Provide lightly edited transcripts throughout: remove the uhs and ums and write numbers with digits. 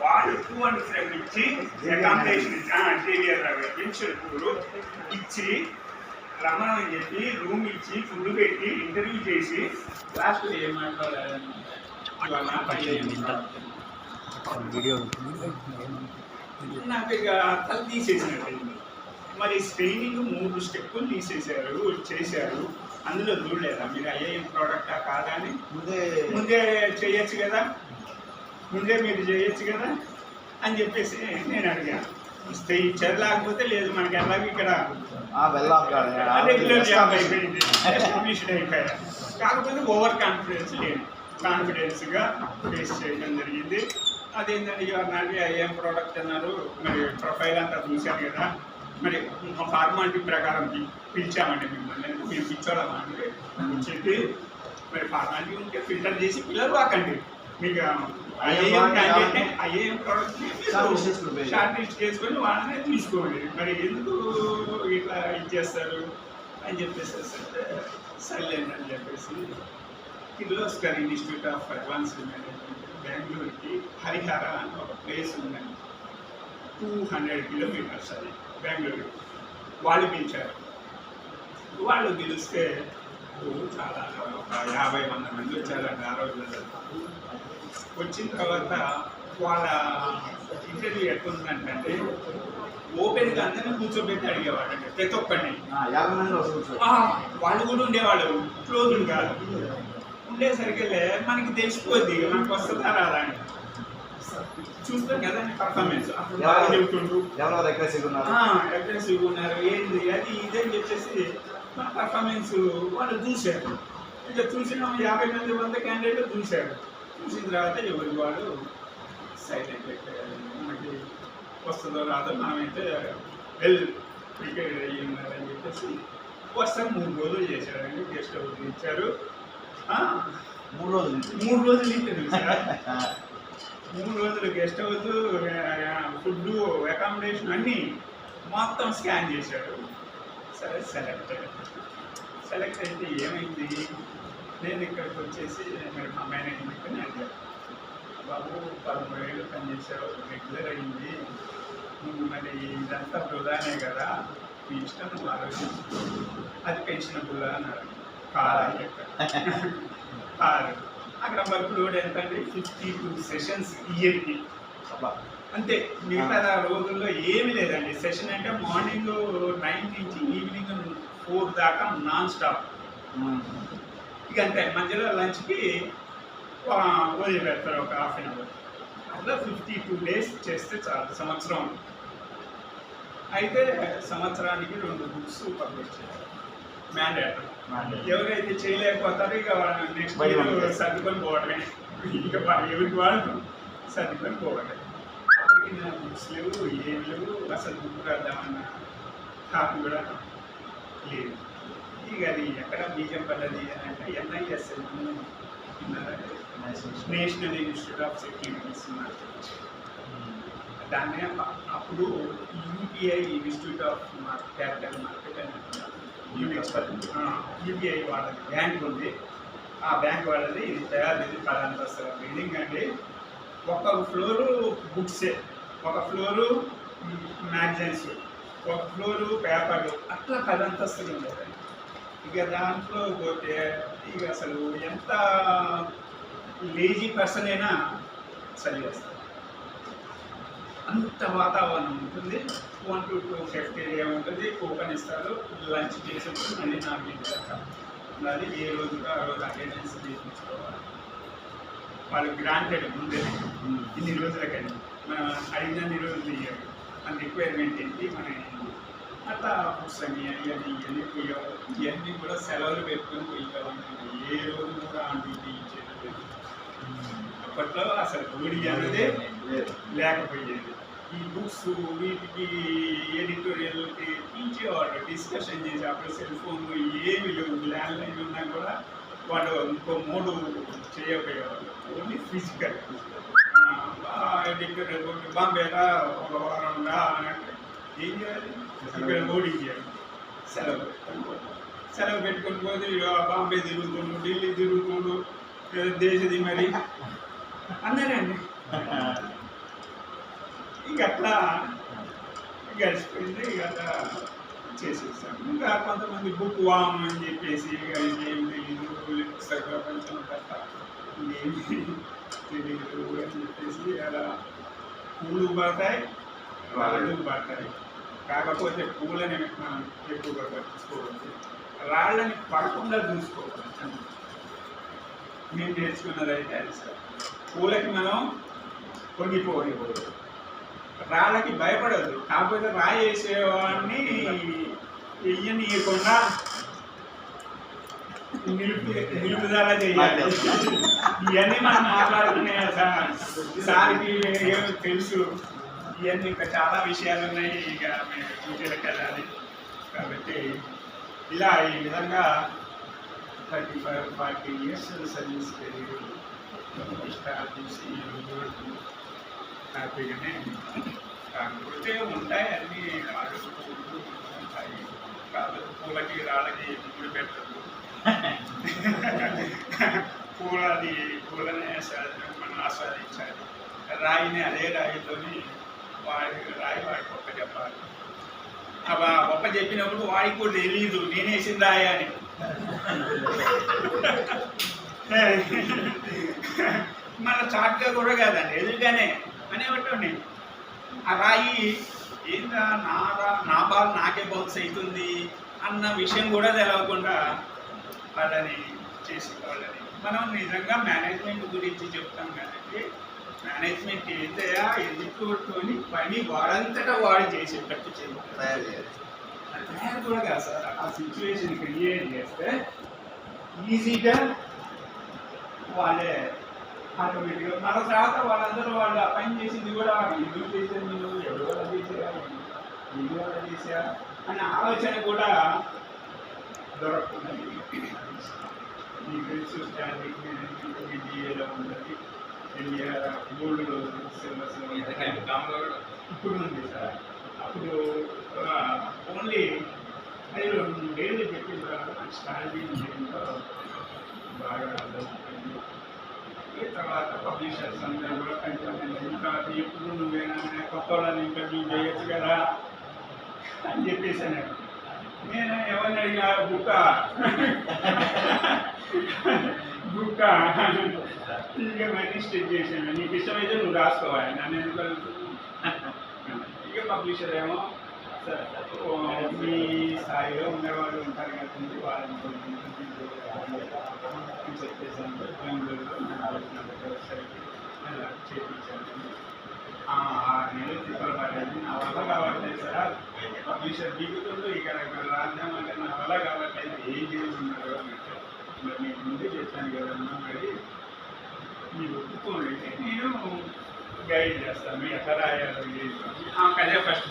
వాళ్ళు 200 ఇచ్చి అకామిడేషన్ ఇచ్చి రమ్మని చెప్పి రూమ్ ఇచ్చి ఫుడ్ పెట్టి ఇంటర్వ్యూ చేసి లాస్ట్ ఏం మాట్లాడాలని నాకు ఇక తల తీసేసినట్టు. మరి స్క్రీనింగ్ 3 స్టెప్పులు తీసేశారు చేశారు. అందులో చూడలేదా మీరు ఐఏఎం ప్రోడక్టా కాదా అని? ముందే చేయొచ్చు కదా, ముందే మీరు చేయొచ్చు కదా అని చెప్పేసి నేను అడిగాను. ఇస్తే ఇచ్చారు, లేకపోతే లేదు. మనకి ఎలాగో ఇక్కడ రెగ్యులర్ జాబ్ అయిపోయింది, ఎస్టాబ్లిష్డ్ అయిపోయారు. కాకపోతే ఓవర్ కాన్ఫిడెన్స్ లేదు, కాన్ఫిడెన్స్గా ఫేస్ చేయడం జరిగింది. అదేంటంటే నాకు ఐఏఎం ప్రోడక్ట్ అన్నారు. మరి ప్రొఫైల్ అంతా చూశాను కదా, మరి ఫార్మాలిటీ ప్రకారం పిలిచామండి మిమ్మల్ని, మేము పిచ్చోడమండి చెప్పి మరి ఫార్మాలిటీ ఉంటే ఫిల్టర్ చేసి పిల్లలు వాకండి. మీకు ఐఏఎం క్యాండిడేట్ని ఐఏఎం ప్రోడక్ట్ షార్ట్ లిస్ట్ చేసుకొని వాళ్ళనే తీసుకోండి. మరి ఎందుకు ఇట్లా ఇచ్చేస్తారు అని చెప్పేసి సర్లేండి అని చెప్పేసి Kirloskar institute of advanced management బెంగళూరుకి హరిహర అని ఒక ప్లేస్ ఉందండి. 200 కిలోమీటర్స్ అది బెంగళూరు. వాళ్ళు పిలిచారు. వాళ్ళు పిలిస్తే చాలా ఒక 50 మంది వచ్చారండి ఆ రోజుల్లో. వచ్చిన తర్వాత వాళ్ళ ఇంటర్వ్యూ ఎట్లుందంటే ఓపెన్గా అందరినీ కూర్చోబెట్టి అడిగేవాళ్ళండి ప్రతి ఒక్కరిని. వాళ్ళు కూడా ఉండేవాళ్ళు, క్లోజ్డ్ కాదు. ఉండేసరికి మనకి తెలిసిపోద్ది మనకు వస్తుందా రాదా అని. చూస్తాం కదా పర్ఫార్మెన్స్. చెబుతుండ్రు అగ్రెసివ్గా ఉన్నారు, ఏంది అది ఇదని చెప్పేసి మన పర్ఫార్మెన్స్ వాళ్ళు చూశారు. ఇక చూసిన 50 మంది 100 క్యాండిడేట్లు చూశారు. చూసిన తర్వాత ఎవరి వాళ్ళు సైలెంట్ అయిపోయారు. మనకి వస్తుందో రాదో, మనమైతే వెల్ ప్రిపేర్ అయ్యి ఉన్నారని చెప్పేసి వస్తాం. 3 రోజులు చేశారండి. గెస్ట్ హౌస్ ఇచ్చారు. 3 రోజులు ఇంటర్వ్యూ సార్. 3 రోజులు గెస్ట్ హౌస్, ఫుడ్, అకామిడేషన్ అన్నీ మొత్తం స్కాన్ చేశాడు. సరే సెలెక్ట్ అయితే ఏమైంది, నేను ఇక్కడికి వచ్చేసి మరి మా మేనేజ్మెంట్ని అడిగాను. బాబు 13 ఏళ్ళు పనిచేసావు, రెగ్యులర్ అయింది, నువ్వు మరి ఇదంతా వృధానే కదా, మీ ఇష్టం నువ్వు ఆలోచించు, అది పెన్షనబుల్ అన్నారు. కారు అని చెప్పారు. కారు అక్కడ వర్క్ లోడ్ ఎంత అంటే 52 సెషన్స్ ఇయర్కి అంతే. మిగతా రోజుల్లో ఏమీ లేదండి. సెషన్ అంటే మార్నింగ్ 9 నుంచి ఈవినింగ్ 4 దాకా నాన్ స్టాప్. ఇక అంతే. మధ్యలో లంచ్కి వదిలిపెడతారు ఒక ½ an hour. అట్లా 52 days చేస్తే చాలు సంవత్సరం. అయితే సంవత్సరానికి 2 బుక్స్ పబ్లిష్ చేయాలి, మ్యాండేటరీ. ఎవరైతే చేయలేకపోతారో ఇక నెక్స్ట్ ఇయర్ సర్దుకొని పోవడమే. ఇంకా ఎవరికి వాళ్ళు సర్దుకొని పోవడమే. బుక్స్ లేవు, ఏం లేవు. అసలు బుక్ రాద్దామన్న కాపీ కూడా లేదు. ఇక అది ఎక్కడ బీజం పడ్డది అని అంటే NISL, national institute of securities market. దాన్ని అప్పుడు UPI institute of capital market అని UPI వాళ్ళది బ్యాంక్ ఉంది. ఆ బ్యాంక్ వాళ్ళది తయారు చేసి 10 అంతస్తుల బిల్డింగ్ అండి. ఒక ఫ్లోరు బుక్సే, ఒక ఫ్లోరు మ్యాగజైన్స్, ఒక ఫ్లోరు పేపర్లు, అట్లా 10 అంతస్తులు ఉండేది. ఇక దాంట్లో పోతే ఇక అసలు ఎంత లేజీ పర్సన్ అయినా చదివేస్తారు. అంత వాతావరణం ఉంటుంది. 1 to 2 కెఫ్టేరియా ఉంటుంది. కూపన్ ఇస్తారు. లంచ్ చేసేప్పుడు మళ్ళీ 4 ఇస్తారు. అది ఏ రోజుగా ఆ రోజు అటెండెన్స్ చేయించుకోవాలి. వాళ్ళు గ్రాంటెడ్ ముందే ఇన్ని రోజులకని మనం అడిగినన్ని రోజులు ఇవ్వాలి. మన రిక్వైర్మెంట్ ఏంటి, మన అట్లా బుక్స్ అని ఇవన్నీ పోయేవాళ్ళు. ఇవన్నీ కూడా సెలవులు పెట్టుకొని పోయేవాళ్ళు. ఏ రోజు కూడా డ్యూటీ ఇచ్చేది. అప్పట్లో అసలు డ్యూటీ అనేది లేకపోయేది. ఈ బుక్స్ వీటికి ఎడిటోరియల్కి ఇచ్చేవాళ్ళు, డిస్కషన్ చేసి. అప్పుడు సెల్ ఫోన్లు ఏమి లేవు, ల్యాండ్లైన్ ఉన్నా కూడా వాళ్ళు ఇంకో 3 చేయకపోయేవాళ్ళు. Only physical. ఎడిటోరియల్ బాంబేలా ఒక వారంగా అంటే ఏం చేయాలి, ఇక్కడ ఓడింగ్ చేయాలి. సెలవు పెట్టుకొని పోతే బాంబే తిరుగుతుండు, ఢిల్లీ తిరుగుతుండు, దేశది మరి అన్నీ గడిచిపోయింది. ఇక అలా చేసేసాను. ఇంకా కొంతమంది బుక్ వామ్ అని చెప్పేసి ఏం తెలీదు, ప్రపంచం తప్ప ఏమి తెలీదు అని చెప్పేసి అలా పూలు పడతాయి, రాళ్ళు పడతాయి. కాకపోతే పూలని మనం ఎక్కువగా పట్టించుకోవచ్చు, రాళ్ళని పడకుండా చూసుకోవాలి. మేము నేర్చుకున్నది అయితే అది సార్. పూలకి మనం పొంగిపోకూడదు, రాళ్ళకి భయపడద్దు. కాకపోతే రాయి వేసేవాడిని వెయ్యనీయకుండా నిలుపుదల చేయాలి. ఇవన్నీ మనం మాట్లాడుకునే సార్కి ఏమో తెలుసు. ఇవన్నీ ఇంకా చాలా విషయాలు ఉన్నాయి. ఇక మేము డ్యూటీలకు వెళ్ళాలి కాబట్టి ఇలా ఈ విధంగా 35-40 years సర్వీస్ స్టార్ట్ చేసి హ్యాపీగానే. కాకపోతే ఉంటాయి అన్నీ ఉంటాయి. కాదు పూలకి రాళ్ళకి ముడి పెట్టదు. పూలని మనం ఆస్వాదించాలి. రాయిని అదే రాయితోని రాయి వాడికి ఒక్క చెప్పాలి. అలా ఒక్క చెప్పినప్పుడు వాడికి కూడా తెలియదు నేను వేసిన రాయి అని. మన చాటుగా కూడా కాదండి, ఎదురుగానే అనేవాటి. ఆ రాయి ఏంటా నా బాల్ నాకే బౌన్స్ అవుతుంది అన్న విషయం కూడా తెలవకుండా వాళ్ళని చేసేవాళ్ళని. మనం నిజంగా మేనేజ్మెంట్ గురించి చెప్తాం కాబట్టి మేనేజ్మెంట్ ఏదైనా ఎదుర్కొని పని వాడంతటా వాడు చేసేటట్టు తయారు కూడా కాదు సార్. ఆ సిచ్యువేషన్ క్రియేట్ చేస్తే ఈజీగా వాళ్ళే ఆటోమేటిక్గా మన తర్వాత వాళ్ళందరూ వాళ్ళు ఆ పని చేసింది కూడా ఎందుకు చేశారు, మీరు ఎవరు వల్ల చేసారా, ఎందుకు వల్ల చేశారా అనే ఆలోచన కూడా దొరకకుండా మీకు తెలుసు. స్టాండింగ్ ఇండియాలో ఉంటుంది, ఇండియా గోల్డ్ సిలబస్ ఇప్పుడు ఉంది సార్. అప్పుడు ఓన్లీ అది 2 ఏళ్ళు చెప్పిన తర్వాత స్టాండింగ్ బాగా అర్థమైంది. తర్వాత పబ్లిషర్స్ అందరూ కూడా తర్వాత ఎప్పుడు నువ్వేనా కొత్త వాళ్ళని ఇంటర్వ్యూ చేయొచ్చు కదా అని చెప్పేసాను. నేను ఎవరిని అడిగా బుక్క ఇక మళ్ళీ స్టెచ్ చేసాను. నీకు ఇష్టమైతే నువ్వు రాసుకోవాలి, నన్ను ఎందుకు అడుగుతుంది. ఇక పబ్లిషర్ ఏమో మీ స్థాయిలో ఉండేవాళ్ళు ఉంటారు కాబట్టి వాళ్ళని చెప్పేసాను. బెంగళూరులో చేయించాను. 6 నెలలు తిప్పలు పడేది. నా వల్ల కావట్లేదు సార్, పబ్లిషర్ దిగుతుందో ఇక్కడ రాద్దామంటే నా వల్ల కావట్లేదు, ఏం చేస్తున్నారు అంటే మరి నేను ముందే చెప్పాను కదన్నా, మరి మీరు ఒప్పుకోండి నేను గైడ్ చేస్తాను ఎట్లా రాయాలి. అదే ఫస్ట్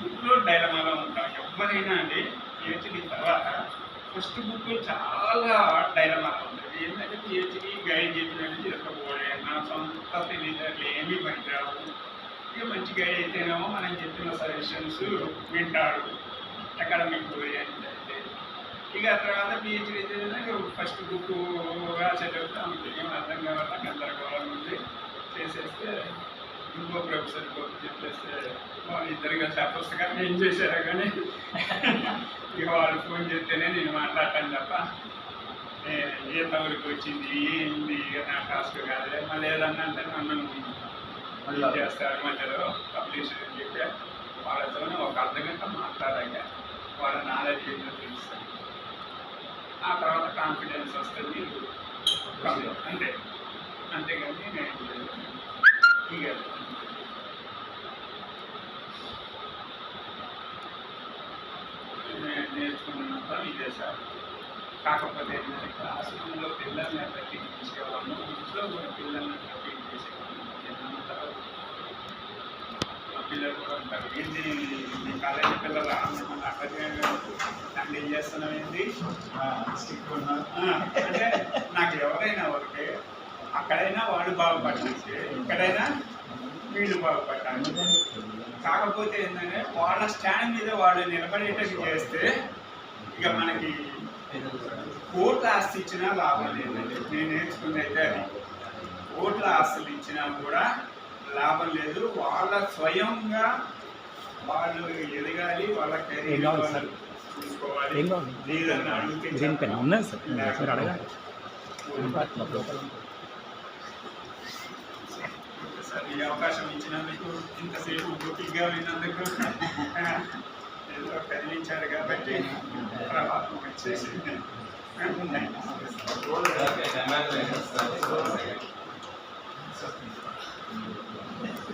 బుక్లో డైలమాలో ఉంటాను. ఎవరైనా అండి పిహెచ్డి తర్వాత ఫస్ట్ బుక్ చాలా డైలమాలో ఉంటుంది. ఏంటంటే పిహెచ్డి గైడ్ చెప్పినట్టు చెప్పకపోవడం, నా సొంత తెలియదు ఏమీ పనికిరావు. ఇక మంచి గైడ్ అయితేనేమో మనం చెప్పిన సజెషన్స్ వింటాడు అకాడమిక్ ఓరియంటెడ్. ఇక తర్వాత పిహెచ్డి ఫస్ట్ బుక్ రాసేటప్పుడు ఆమెకి ఏం అర్థం కావాలా, గందరగోళం ఉంది చేసేస్తే ఇంకో ప్రొఫెసర్ చెప్పేస్తే వాళ్ళిద్దరు కలిసి ఆ పుస్తకాన్ని ఏం చేశారా కానీ ఇక వాళ్ళు ఫోన్ చేస్తేనే నేను మాట్లాడతాను తప్ప ఏ తవరికి వచ్చింది ఏంది నా టాస్క్ కాదు. మళ్ళీ ఏదన్నా అంటే నన్ను మళ్ళీ చేస్తారు మధ్యలో పబ్లిషర్ అని చెప్పి వాళ్ళతోనే ఒక అర్ధగంట మాట్లాడాక వాళ్ళ నాలెడ్జ్ ఏంటో తెలుస్తాను. ఆ తర్వాత కాన్ఫిడెన్స్ వస్తుంది అంతే. అంతేగాని నేను ఇక నేర్చుకున్నంత ఇదే సార్. కాకపోతే ఏంటంటే క్లాస్ రూమ్లో పిల్లల్ని అట్లా టీచ్ చేసేవాళ్ళము, ఇంట్లో కూడా పిల్లల్ని అట్లా టీచ్ చేసేవాళ్ళము. పిల్లలు కూడా ఉంటారు, ఏంటి మీ కాలేజీ పిల్లలు అట్లా హ్యాండిల్ చేస్తున్నాం, ఏంటి స్టిక్ ఉన్నారు అంటే నాకు ఎవరైనా ఒకటే, అక్కడైనా వాడు బాగుపడాలి, ఇక్కడైనా వీళ్ళు బాగుపడాలి. కాకపోతే ఏంటంటే వాళ్ళ స్టాండ్ మీద వాళ్ళు నిలబడేటట్టు చేస్తే ఇక మనకి కోట్ల ఆస్తి ఇచ్చినా లాభం లేదండి. నేను నేర్చుకుంది అయితే అది, కోట్ల ఆస్తులు ఇచ్చినా కూడా లాభం లేదు. వాళ్ళ స్వయంగా వాళ్ళు ఎదగాలి, వాళ్ళ కెరీర్ వాళ్ళు చూసుకోవాలి. లేదని అడిగితే సార్ ఈ అవకాశం ఇచ్చినందుకు, ఇంతసేపు గొప్పిగా విన్నందుకు ఏదో కదిలించారు కాబట్టి ప్రభావం వచ్చేసింది.